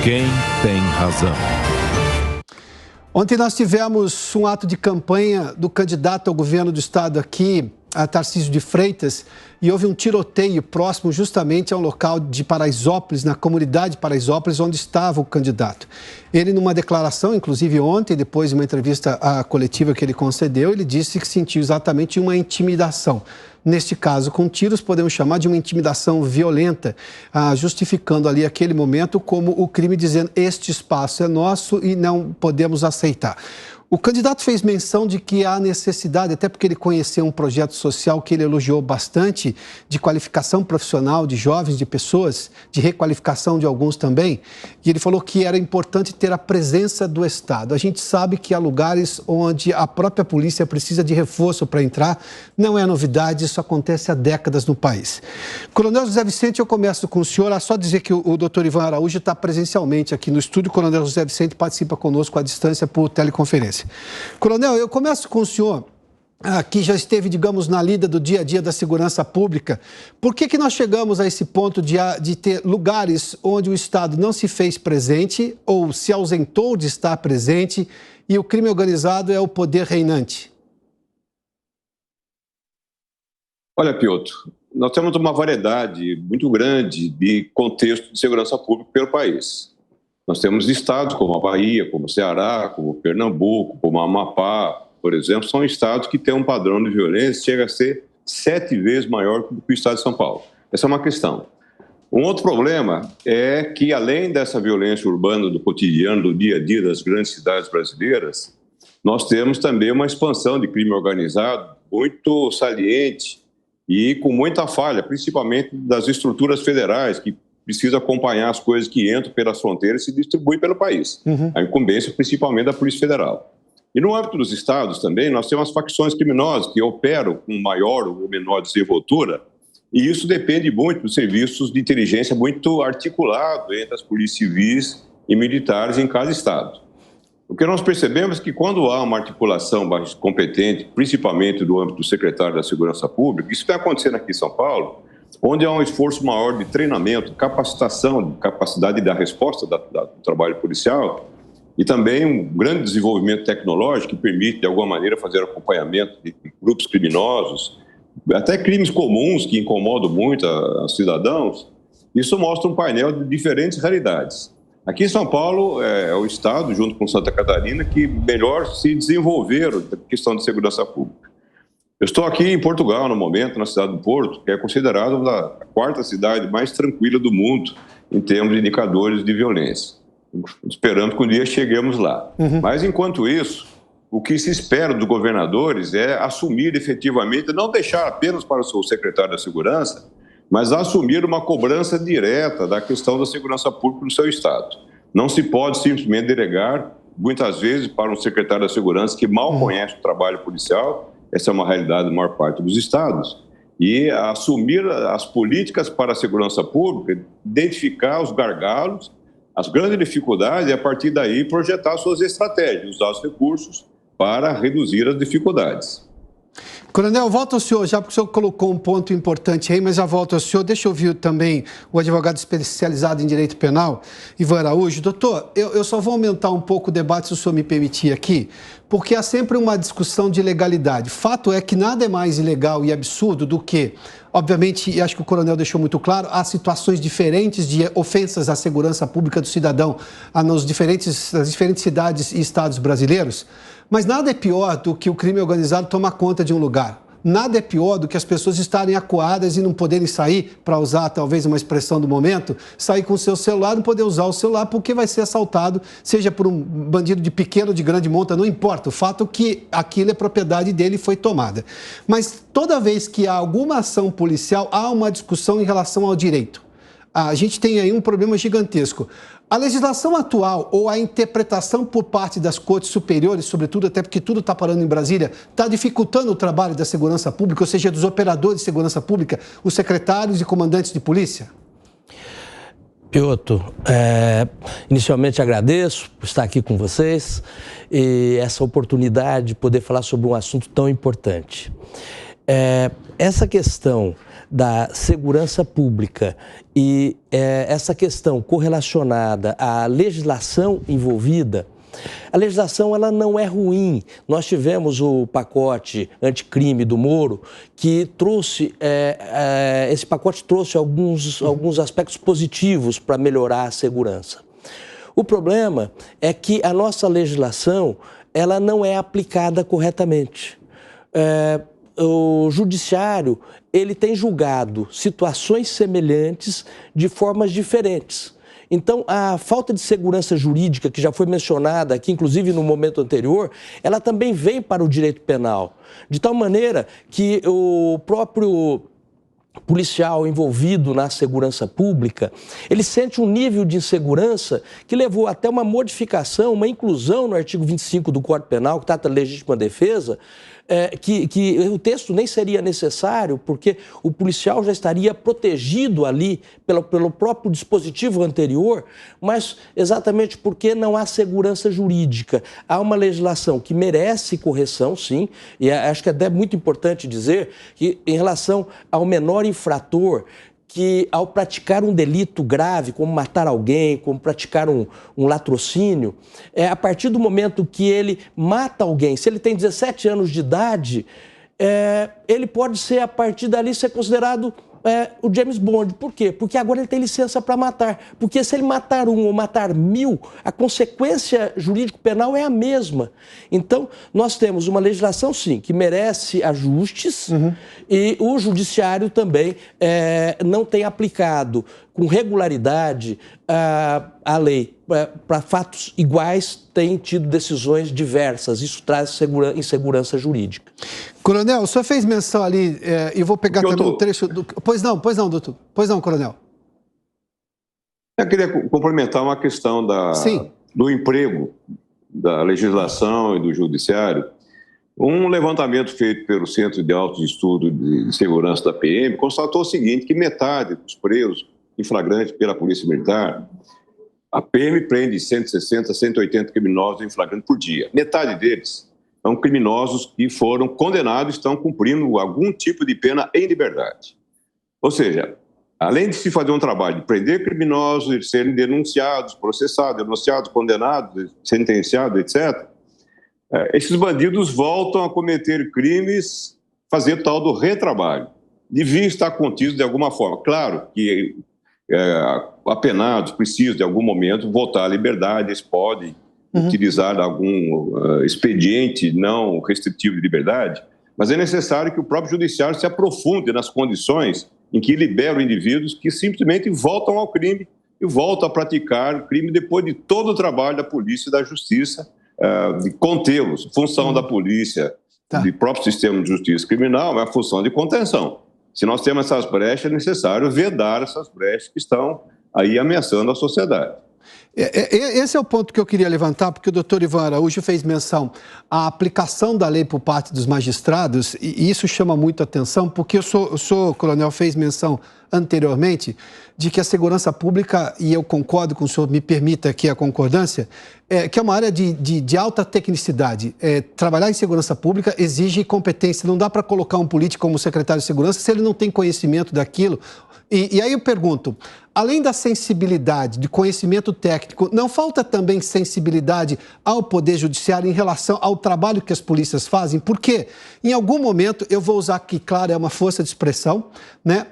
Quem tem razão? Ontem nós tivemos um ato de campanha do candidato ao governo do estado aqui, a Tarcísio de Freitas, e houve um tiroteio próximo justamente ao local de Paraisópolis, na comunidade de Paraisópolis, onde estava o candidato. Ele, numa declaração, inclusive ontem, depois de uma entrevista coletiva que ele concedeu, ele disse que sentiu exatamente uma intimidação. Neste caso, com tiros, podemos chamar de uma intimidação violenta, justificando ali aquele momento como o crime, dizendo este espaço é nosso e não podemos aceitar. O candidato fez menção de que há necessidade, até porque ele conheceu um projeto social que ele elogiou bastante, de qualificação profissional de jovens, de pessoas, de requalificação de alguns também, e ele falou que era importante ter a presença do Estado. A gente sabe que há lugares onde a própria polícia precisa de reforço para entrar, não é novidade, isso acontece há décadas no país. Coronel José Vicente, eu começo com o senhor, só dizer que o doutor Ivan Araújo está presencialmente aqui no estúdio, o Coronel José Vicente participa conosco à distância por teleconferência. Coronel, eu começo com o senhor, que já esteve, digamos, na lida do dia a dia da segurança pública. Por que nós chegamos a esse ponto de ter lugares onde o Estado não se fez presente ou se ausentou de estar presente e o crime organizado é o poder reinante? Olha, Piotr, nós temos uma variedade muito grande de contexto de segurança pública pelo país. Nós temos estados como a Bahia, como o Ceará, como Pernambuco, como o Amapá, por exemplo, são estados que têm um padrão de violência que chega a ser 7 vezes maior que o estado de São Paulo. Essa é uma questão. Um outro problema é que, além dessa violência urbana do cotidiano, do dia a dia das grandes cidades brasileiras, nós temos também uma expansão de crime organizado muito saliente e com muita falha, principalmente das estruturas federais, que precisa acompanhar as coisas que entram pelas fronteiras e se distribuem pelo país. A incumbência principalmente da Polícia Federal. E no âmbito dos estados também, nós temos as facções criminosas que operam com maior ou menor desenvoltura, e isso depende muito dos serviços de inteligência muito articulados entre as polícias civis e militares em cada estado. O que nós percebemos é que quando há uma articulação mais competente, principalmente do âmbito do secretário da Segurança Pública, isso está acontecendo aqui em São Paulo, onde há um esforço maior de treinamento, capacitação, de capacidade de dar resposta do trabalho policial e também um grande desenvolvimento tecnológico que permite, de alguma maneira, fazer acompanhamento de grupos criminosos, até crimes comuns que incomodam muito os cidadãos. Isso mostra um painel de diferentes realidades. Aqui em São Paulo é o estado, junto com Santa Catarina, que melhor se desenvolveram na questão de segurança pública. Eu estou aqui em Portugal, no momento, na cidade do Porto, que é considerada a 4ª cidade mais tranquila do mundo em termos de indicadores de violência. Esperando que um dia cheguemos lá. Mas, enquanto isso, o que se espera dos governadores é assumir efetivamente, não deixar apenas para o seu secretário da Segurança, mas assumir uma cobrança direta da questão da segurança pública no seu estado. Não se pode simplesmente delegar, muitas vezes, para um secretário da Segurança que mal conhece o trabalho policial. Essa é uma realidade da maior parte dos estados. E assumir as políticas para a segurança pública, identificar os gargalos, as grandes dificuldades e, a partir daí, projetar suas estratégias, usar os recursos para reduzir as dificuldades. Coronel, volto ao senhor, já porque o senhor colocou um ponto importante aí, mas já volto ao senhor. Deixa eu ouvir também o advogado especializado em direito penal, Ivan Araújo. Doutor, eu só vou aumentar um pouco o debate, se o senhor me permitir aqui, porque há sempre uma discussão de legalidade. Fato é que nada é mais ilegal e absurdo do que, obviamente, e acho que o coronel deixou muito claro, há situações diferentes de ofensas à segurança pública do cidadão nas diferentes cidades e estados brasileiros, mas nada é pior do que o crime organizado tomar conta de um lugar. Nada é pior do que as pessoas estarem acuadas e não poderem sair, para usar talvez uma expressão do momento, sair com o seu celular, não poder usar o celular porque vai ser assaltado, seja por um bandido de pequena ou de grande monta, não importa. O fato é que aquilo é propriedade dele e foi tomada. Mas toda vez que há alguma ação policial, há uma discussão em relação ao direito. A gente tem aí um problema gigantesco. A legislação atual ou a interpretação por parte das cortes superiores, sobretudo até porque tudo está parando em Brasília, está dificultando o trabalho da segurança pública, ou seja, dos operadores de segurança pública, os secretários e comandantes de polícia? Piotr, inicialmente agradeço por estar aqui com vocês e essa oportunidade de poder falar sobre um assunto tão importante. Essa questão da segurança pública e essa questão correlacionada à legislação envolvida, a legislação ela não é ruim. Nós tivemos o pacote anticrime do Moro, que trouxe, esse pacote trouxe alguns aspectos positivos para melhorar a segurança. O problema é que a nossa legislação ela não é aplicada corretamente. O judiciário ele tem julgado situações semelhantes de formas diferentes. Então, a falta de segurança jurídica, que já foi mencionada aqui, inclusive no momento anterior, ela também vem para o direito penal. De tal maneira que o próprio policial envolvido na segurança pública, ele sente um nível de insegurança que levou até uma modificação, uma inclusão no artigo 25 do Código Penal, que trata da legítima defesa, que o texto nem seria necessário, porque o policial já estaria protegido ali pelo próprio dispositivo anterior, mas exatamente porque não há segurança jurídica. Há uma legislação que merece correção, sim, e acho que é até muito importante dizer que, em relação ao menor infrator, que ao praticar um delito grave, como matar alguém, como praticar um latrocínio, a partir do momento que ele mata alguém, se ele tem 17 anos de idade, ele pode ser, a partir dali, ser considerado o James Bond. Por quê? Porque agora ele tem licença para matar. Porque se ele matar um ou matar 1000, a consequência jurídico-penal é a mesma. Então, nós temos uma legislação, sim, que merece ajustes, e o judiciário também não tem aplicado com regularidade a lei. Para fatos iguais, tem tido decisões diversas. Isso traz insegurança jurídica. Coronel, o senhor fez menção ali, e vou pegar também um trecho do... Pois não, doutor. Pois não, coronel. Eu queria complementar uma questão do emprego, da legislação e do judiciário. Um levantamento feito pelo Centro de Alto Estudo de Segurança da PM constatou o seguinte, que metade dos presos em flagrante pela Polícia Militar, a PM prende 160 a 180 criminosos em flagrante por dia. Metade deles são criminosos que foram condenados e estão cumprindo algum tipo de pena em liberdade. Ou seja, além de se fazer um trabalho de prender criminosos, de serem denunciados, processados, denunciados, condenados, sentenciados, etc., esses bandidos voltam a cometer crimes, fazer tal do retrabalho. Devia estar contido de alguma forma. Claro que apenados precisam, de algum momento, voltar à liberdade, eles podem utilizar algum expediente não restritivo de liberdade, mas é necessário que o próprio judiciário se aprofunde nas condições em que libera indivíduos que simplesmente voltam ao crime e voltam a praticar o crime depois de todo o trabalho da polícia e da justiça de contê-los. Função da polícia, do próprio sistema de justiça criminal, é a função de contenção. Se nós temos essas brechas, é necessário vedar essas brechas que estão aí ameaçando a sociedade. Esse é o ponto que eu queria levantar, porque o doutor Ivan Araújo fez menção à aplicação da lei por parte dos magistrados, e isso chama muito a atenção, porque o senhor, coronel, fez menção anteriormente de que a segurança pública, e eu concordo com o senhor, me permita aqui a concordância, que é uma área de alta tecnicidade. Trabalhar em segurança pública exige competência, não dá para colocar um político como secretário de segurança se ele não tem conhecimento daquilo. E aí eu pergunto, além da sensibilidade, de conhecimento técnico, não falta também sensibilidade ao Poder Judiciário em relação ao trabalho que as polícias fazem? Porque, em algum momento, eu vou usar aqui, claro, é uma força de expressão, né?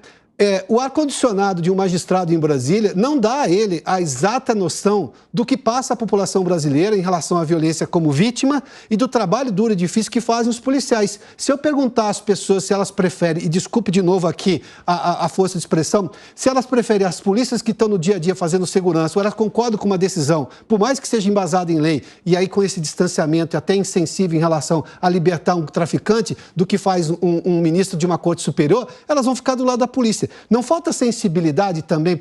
O ar-condicionado de um magistrado em Brasília não dá a ele a exata noção do que passa a população brasileira em relação à violência como vítima e do trabalho duro e difícil que fazem os policiais. Se eu perguntar às pessoas se elas preferem, e desculpe de novo aqui a força de expressão, se elas preferem as polícias que estão no dia a dia fazendo segurança, ou elas concordam com uma decisão, por mais que seja embasada em lei, e aí com esse distanciamento até insensível em relação a libertar um traficante, do que faz um ministro de uma corte superior, elas vão ficar do lado da polícia. Não falta sensibilidade também,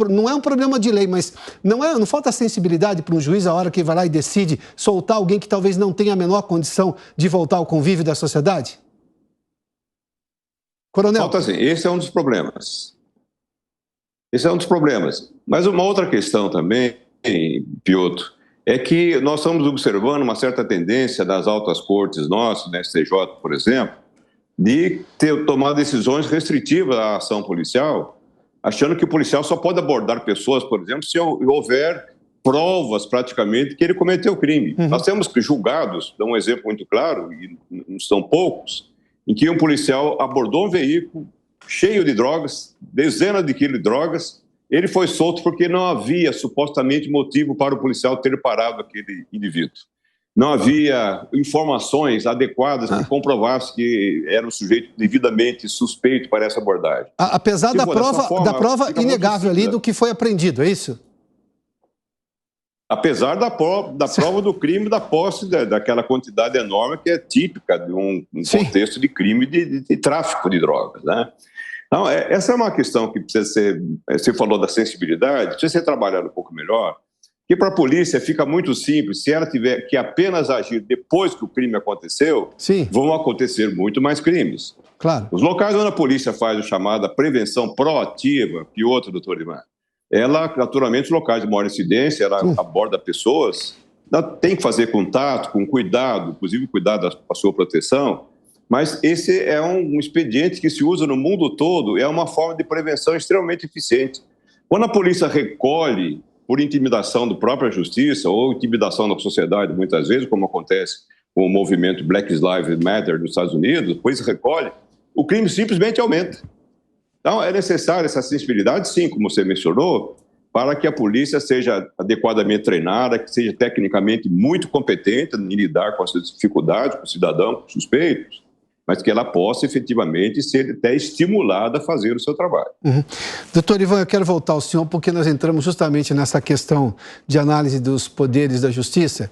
não é um problema de lei, mas não falta sensibilidade para um juiz a hora que vai lá e decide soltar alguém que talvez não tenha a menor condição de voltar ao convívio da sociedade? Coronel. Falta sim, esse é um dos problemas. Esse é um dos problemas. Mas uma outra questão também, Piotr, é que nós estamos observando uma certa tendência das altas cortes nossas, na STJ, por exemplo, de tomar decisões restritivas à ação policial, achando que o policial só pode abordar pessoas, por exemplo, se houver provas praticamente que ele cometeu o crime. Nós temos julgados, dá um exemplo muito claro, e não são poucos, em que um policial abordou um veículo cheio de drogas, dezenas de quilos de drogas, ele foi solto porque não havia supostamente motivo para o policial ter parado aquele indivíduo. Não havia informações adequadas que comprovassem que era um sujeito devidamente suspeito para essa abordagem. Apesar da prova inegável ali do que foi apreendido, é isso? Apesar da prova do crime, da posse daquela quantidade enorme que é típica de um contexto de crime de tráfico de drogas, né? Então, essa é uma questão que precisa ser... Você falou da sensibilidade, precisa ser trabalhada um pouco melhor, que para a polícia fica muito simples, se ela tiver que apenas agir depois que o crime aconteceu, vão acontecer muito mais crimes. Claro. Os locais onde a polícia faz a chamada prevenção proativa, que outro, doutor Ivan, ela, naturalmente, os locais de maior incidência, ela aborda pessoas, ela tem que fazer contato, com cuidado, inclusive cuidado da sua proteção, mas esse é um expediente que se usa no mundo todo, é uma forma de prevenção extremamente eficiente. Quando a polícia recolhe por intimidação da própria justiça ou intimidação da sociedade, muitas vezes, como acontece com o movimento Black Lives Matter nos Estados Unidos, depois recolhe, o crime simplesmente aumenta. Então, é necessária essa sensibilidade, sim, como você mencionou, para que a polícia seja adequadamente treinada, que seja tecnicamente muito competente em lidar com essas dificuldades, com o cidadão, com suspeitos, mas que ela possa efetivamente ser até estimulada a fazer o seu trabalho. Doutor Ivan, eu quero voltar ao senhor, porque nós entramos justamente nessa questão de análise dos poderes da justiça,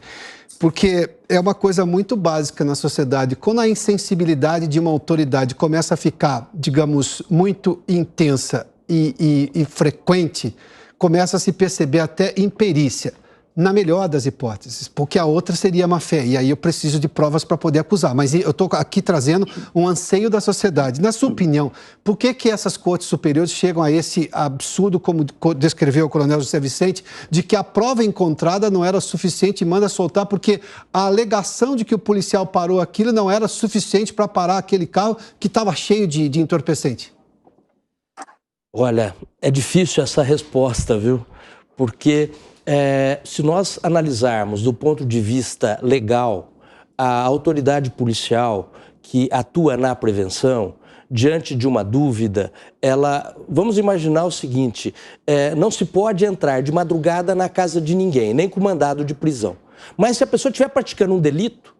porque é uma coisa muito básica na sociedade. Quando a insensibilidade de uma autoridade começa a ficar, digamos, muito intensa e frequente, começa a se perceber até imperícia, na melhor das hipóteses, porque a outra seria má-fé, e aí eu preciso de provas para poder acusar. Mas eu estou aqui trazendo um anseio da sociedade. Na sua opinião, por que essas cortes superiores chegam a esse absurdo, como descreveu o coronel José Vicente, de que a prova encontrada não era suficiente e manda soltar, porque a alegação de que o policial parou aquilo não era suficiente para parar aquele carro que estava cheio de entorpecente? Olha, é difícil essa resposta, viu? Porque... se nós analisarmos do ponto de vista legal, a autoridade policial que atua na prevenção, diante de uma dúvida, vamos imaginar o seguinte, não se pode entrar de madrugada na casa de ninguém, nem com mandado de prisão. Mas se a pessoa estiver praticando um delito,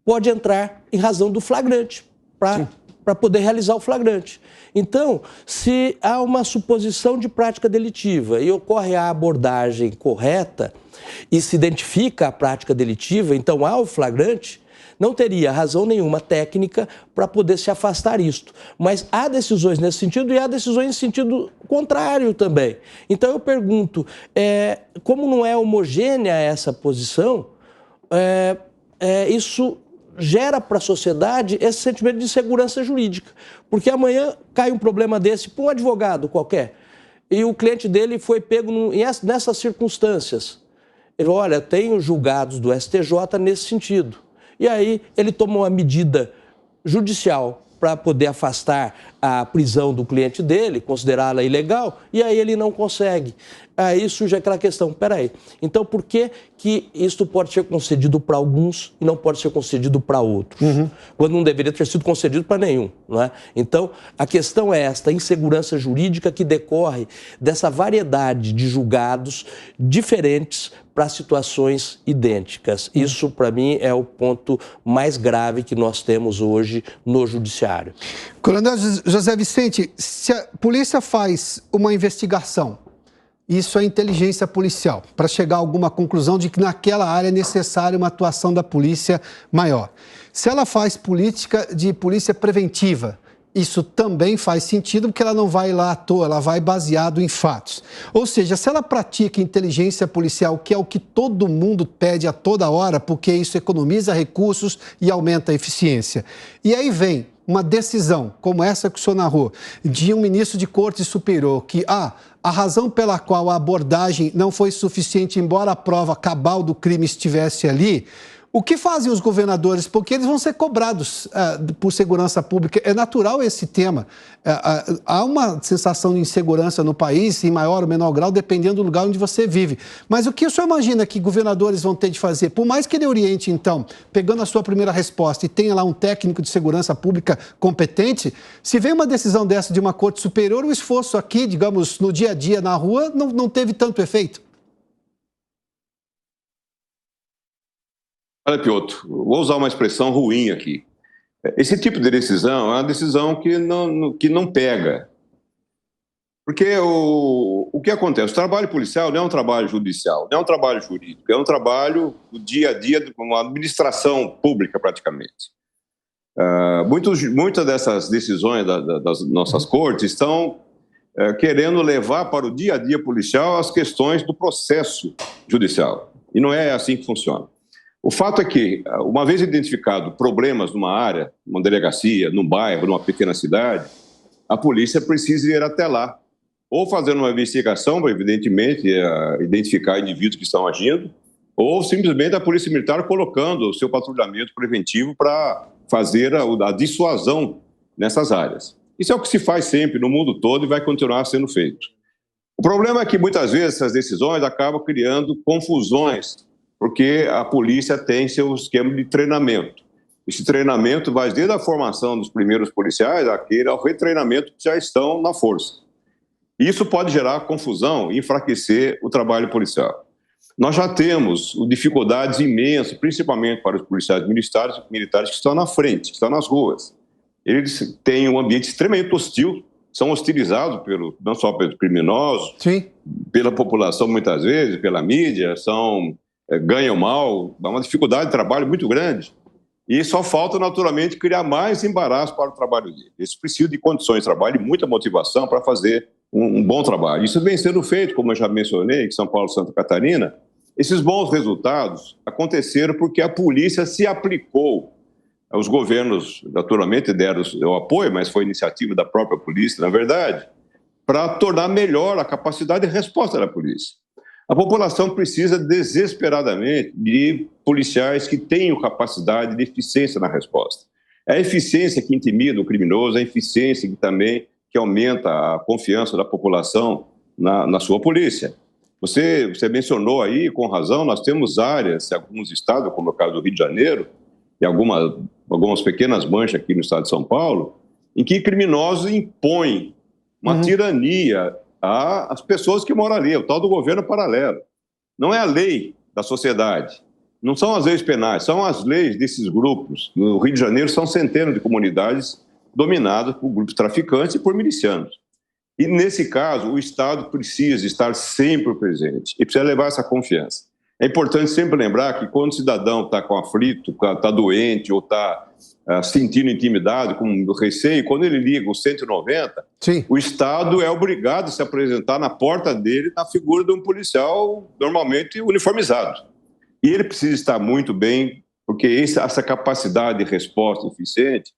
pode entrar em razão do flagrante, para poder realizar o flagrante. Então, se há uma suposição de prática delitiva e ocorre a abordagem correta e se identifica a prática delitiva, então há o flagrante, não teria razão nenhuma técnica para poder se afastar isto. Mas há decisões nesse sentido e há decisões em sentido contrário também. Então eu pergunto, como não é homogênea essa posição, isso gera para a sociedade esse sentimento de insegurança jurídica. Porque amanhã cai um problema desse para um advogado qualquer e o cliente dele foi pego nessas circunstâncias. Ele, olha, tenho julgados do STJ nesse sentido. E aí ele tomou uma medida judicial para poder afastar a prisão do cliente dele, considerá-la ilegal, e aí ele não consegue. Aí surge aquela questão, peraí, então por que isto pode ser concedido para alguns e não pode ser concedido para outros? Quando não deveria ter sido concedido para nenhum, não é? Então, a questão é esta insegurança jurídica que decorre dessa variedade de julgados diferentes para situações idênticas. Isso, para mim, é o ponto mais grave que nós temos hoje no judiciário. Coronel José Vicente, se a polícia faz uma investigação, isso é inteligência policial, para chegar a alguma conclusão de que naquela área é necessária uma atuação da polícia maior. Se ela faz política de polícia preventiva, isso também faz sentido, porque ela não vai lá à toa, ela vai baseado em fatos. Ou seja, se ela pratica inteligência policial, que é o que todo mundo pede a toda hora, porque isso economiza recursos e aumenta a eficiência. E aí vem uma decisão, como essa que o senhor narrou, de um ministro de Corte Superior, que a razão pela qual a abordagem não foi suficiente, embora a prova cabal do crime estivesse ali, O que fazem os governadores? Porque eles vão ser cobrados por segurança pública. É natural esse tema. Há uma sensação de insegurança no país, em maior ou menor grau, dependendo do lugar onde você vive. Mas o que o senhor imagina que governadores vão ter de fazer? Por mais que ele oriente, então, pegando a sua primeira resposta, e tenha lá um técnico de segurança pública competente, se vem uma decisão dessa de uma corte superior, o esforço aqui, digamos, no dia a dia, na rua, não teve tanto efeito. Olha, Piotr, vou usar uma expressão ruim aqui. Esse tipo de decisão é uma decisão que não pega. Porque o que acontece? O trabalho policial não é um trabalho judicial, não é um trabalho jurídico, é um trabalho do dia a dia, de uma administração pública, praticamente. Muitas dessas decisões das nossas cortes estão querendo levar para o dia a dia policial as questões do processo judicial. E não é assim que funciona. O fato é que, uma vez identificado problemas numa área, numa delegacia, num bairro, numa pequena cidade, a polícia precisa ir até lá, ou fazendo uma investigação, evidentemente, identificar indivíduos que estão agindo, ou simplesmente a polícia militar colocando o seu patrulhamento preventivo para fazer a dissuasão nessas áreas. Isso é o que se faz sempre no mundo todo e vai continuar sendo feito. O problema é que, muitas vezes, essas decisões acabam criando confusões, porque a polícia tem seu esquema de treinamento. Esse treinamento vai desde a formação dos primeiros policiais ao retreinamento que já estão na força. Isso pode gerar confusão e enfraquecer o trabalho policial. Nós já temos dificuldades imensas, principalmente para os policiais militares que estão na frente, que estão nas ruas. Eles têm um ambiente extremamente hostil, são hostilizados não só pelos criminosos, sim, pela população muitas vezes, pela mídia, ganham mal, dá uma dificuldade de trabalho muito grande. E só falta, naturalmente, criar mais embaraço para o trabalho dele. Eles precisam de condições de trabalho e muita motivação para fazer um bom trabalho. Isso vem sendo feito, como eu já mencionei, em São Paulo e Santa Catarina. Esses bons resultados aconteceram porque a polícia se aplicou. Os governos, naturalmente, deram o apoio, mas foi iniciativa da própria polícia, na verdade, para tornar melhor a capacidade de resposta da polícia. A população precisa desesperadamente de policiais que tenham capacidade de eficiência na resposta. É a eficiência que intimida o criminoso, é a eficiência que aumenta a confiança da população na sua polícia. Você mencionou aí, com razão, nós temos áreas, em alguns estados, como é o caso do Rio de Janeiro, e algumas pequenas manchas aqui no estado de São Paulo, em que criminosos impõem uma tirania às pessoas que moram ali, o tal do governo paralelo. Não é a lei da sociedade, não são as leis penais, são as leis desses grupos. No Rio de Janeiro são centenas de comunidades dominadas por grupos traficantes e por milicianos. E, nesse caso, o Estado precisa estar sempre presente e precisa levar essa confiança. É importante sempre lembrar que quando o cidadão está aflito, está doente ou está sentindo intimidade, com receio, quando ele liga o 190, sim, o Estado é obrigado a se apresentar na porta dele na figura de um policial normalmente uniformizado. E ele precisa estar muito bem, porque essa capacidade de resposta eficiente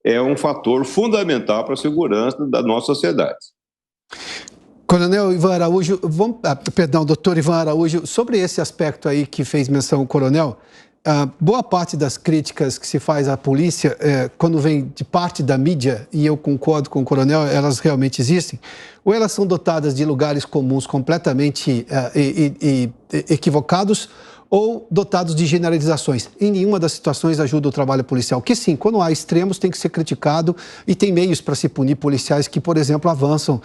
é um fator fundamental para a segurança da nossa sociedade. Coronel Ivan Araújo, doutor Ivan Araújo, sobre esse aspecto aí que fez menção o coronel, boa parte das críticas que se faz à polícia, quando vem de parte da mídia, e eu concordo com o coronel, elas realmente existem, ou elas são dotadas de lugares comuns completamente equivocados, ou dotados de generalizações. Em nenhuma das situações ajuda o trabalho policial. Que sim, quando há extremos tem que ser criticado e tem meios para se punir policiais que, por exemplo, avançam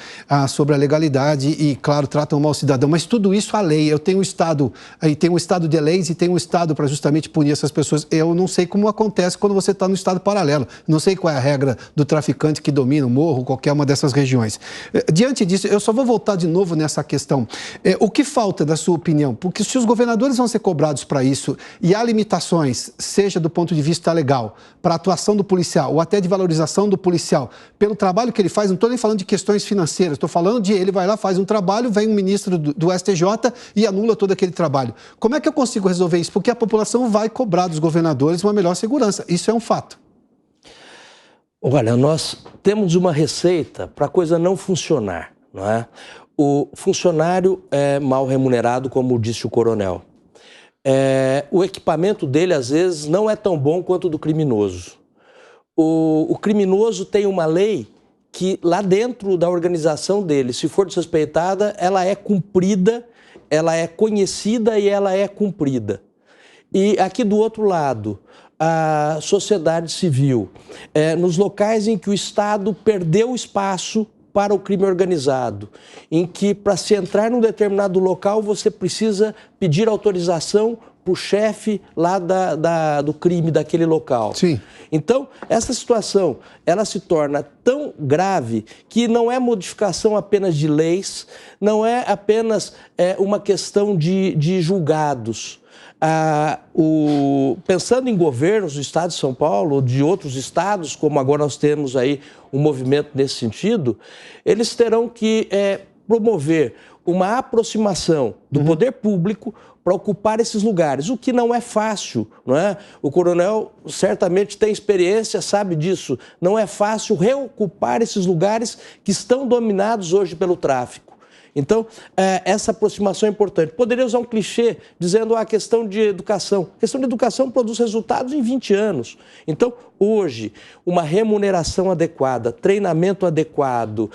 sobre a legalidade e, claro, tratam mal o cidadão. Mas tudo isso a lei. Eu tenho um Estado, tem um Estado de leis e tem um Estado para justamente punir essas pessoas. Eu não sei como acontece quando você está no Estado paralelo. Não sei qual é a regra do traficante que domina o morro, qualquer uma dessas regiões. Diante disso, eu só vou voltar de novo nessa questão. O que falta, da sua opinião? Porque se os governadores vão ser cobrados para isso e há limitações, seja do ponto de vista legal, para a atuação do policial ou até de valorização do policial, pelo trabalho que ele faz, não estou nem falando de questões financeiras, estou falando de ele vai lá, faz um trabalho, vem um ministro do STJ e anula todo aquele trabalho. Como é que eu consigo resolver isso? Porque a população vai cobrar dos governadores uma melhor segurança. Isso é um fato. Olha, nós temos uma receita para a coisa não funcionar, não é? O funcionário é mal remunerado, como disse o coronel. o equipamento dele, às vezes, não é tão bom quanto o do criminoso. O criminoso tem uma lei que, lá dentro da organização dele, se for desrespeitada, ela é cumprida, ela é conhecida e ela é cumprida. E aqui do outro lado, a sociedade civil, nos locais em que o Estado perdeu espaço para o crime organizado, em que para se entrar num determinado local você precisa pedir autorização para o chefe lá do crime daquele local. Sim. Então, essa situação, ela se torna tão grave que não é modificação apenas de leis, não é apenas uma questão de julgados. Pensando em governos do estado de São Paulo ou de outros estados, como agora nós temos aí um movimento nesse sentido, eles terão que promover uma aproximação do poder público para ocupar esses lugares, o que não é fácil, não é? O coronel certamente tem experiência, sabe disso. Não é fácil reocupar esses lugares que estão dominados hoje pelo tráfico. Então, essa aproximação é importante. Poderia usar um clichê dizendo a questão de educação. A questão de educação produz resultados em 20 anos. Então, hoje, uma remuneração adequada, treinamento adequado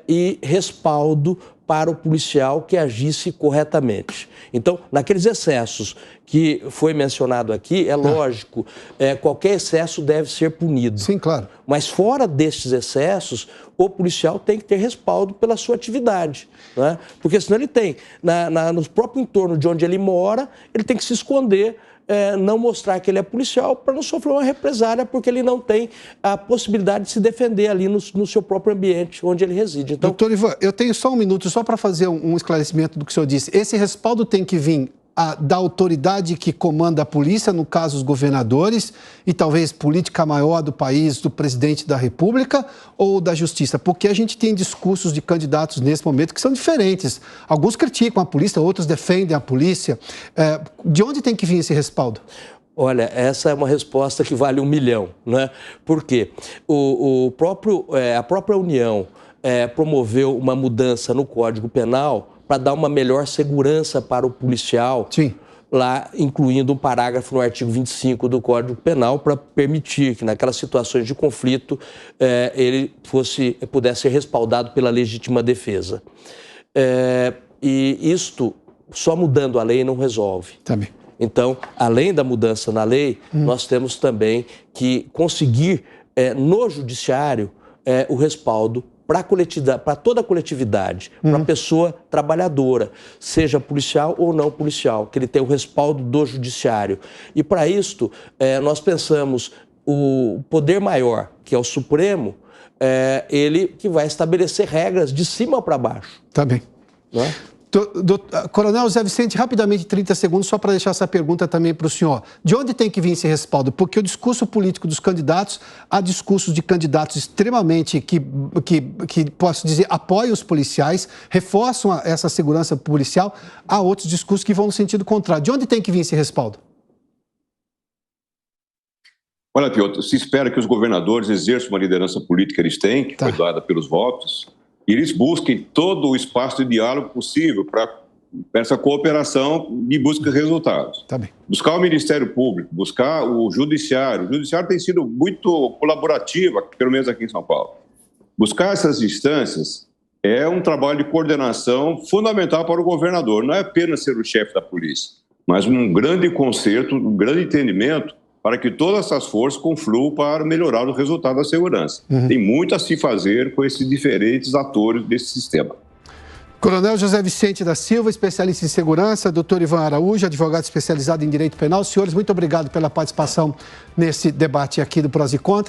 e respaldo para o policial que agisse corretamente. Então, naqueles excessos que foi mencionado aqui, é lógico, qualquer excesso deve ser punido. Sim, claro. Mas fora destes excessos, o policial tem que ter respaldo pela sua atividade, né? Porque senão ele tem, no próprio entorno de onde ele mora, ele tem que se esconder, não mostrar que ele é policial para não sofrer uma represália, porque ele não tem a possibilidade de se defender ali no seu próprio ambiente, onde ele reside. Então, doutor Ivan, eu tenho só um minuto só para fazer um esclarecimento do que o senhor disse. Esse respaldo tem que vir da autoridade que comanda a polícia, no caso os governadores, e talvez política maior do país, do presidente da República, ou da Justiça? Porque a gente tem discursos de candidatos nesse momento que são diferentes. Alguns criticam a polícia, outros defendem a polícia. De onde tem que vir esse respaldo? Olha, essa é uma resposta que vale 1 milhão, né? Por quê? A própria União promoveu uma mudança no Código Penal para dar uma melhor segurança para o policial. Sim. Lá incluindo um parágrafo no artigo 25 do Código Penal para permitir que naquelas situações de conflito ele pudesse ser respaldado pela legítima defesa. E isto, só mudando a lei não resolve. Também. Então, além da mudança na lei, nós temos também que conseguir no judiciário o respaldo para toda a coletividade, para a pessoa trabalhadora, seja policial ou não policial, que ele tenha o respaldo do judiciário. E para isto, nós pensamos o poder maior, que é o Supremo, ele que vai estabelecer regras de cima para baixo. Tá bem. Não é? Coronel José Vicente, rapidamente, 30 segundos, só para deixar essa pergunta também para o senhor. De onde tem que vir esse respaldo? Porque o discurso político dos candidatos, há discursos de candidatos extremamente que posso dizer, apoiam os policiais, reforçam essa segurança policial. Há outros discursos que vão no sentido contrário. De onde tem que vir esse respaldo? Olha, Piotr, se espera que os governadores exerçam uma liderança política que eles têm, que foi dada pelos votos, e eles busquem todo o espaço de diálogo possível para essa cooperação e busca de resultados. Tá bem. Buscar o Ministério Público, buscar o Judiciário. O Judiciário tem sido muito colaborativo, pelo menos aqui em São Paulo. Buscar essas instâncias é um trabalho de coordenação fundamental para o governador. Não é apenas ser o chefe da polícia, mas um grande concerto, um grande entendimento para que todas essas forças confluam para melhorar o resultado da segurança. Tem muito a se fazer com esses diferentes atores desse sistema. Coronel José Vicente da Silva, especialista em segurança, doutor Ivan Araújo, advogado especializado em direito penal. Senhores, muito obrigado pela participação nesse debate aqui do Prós e Contras.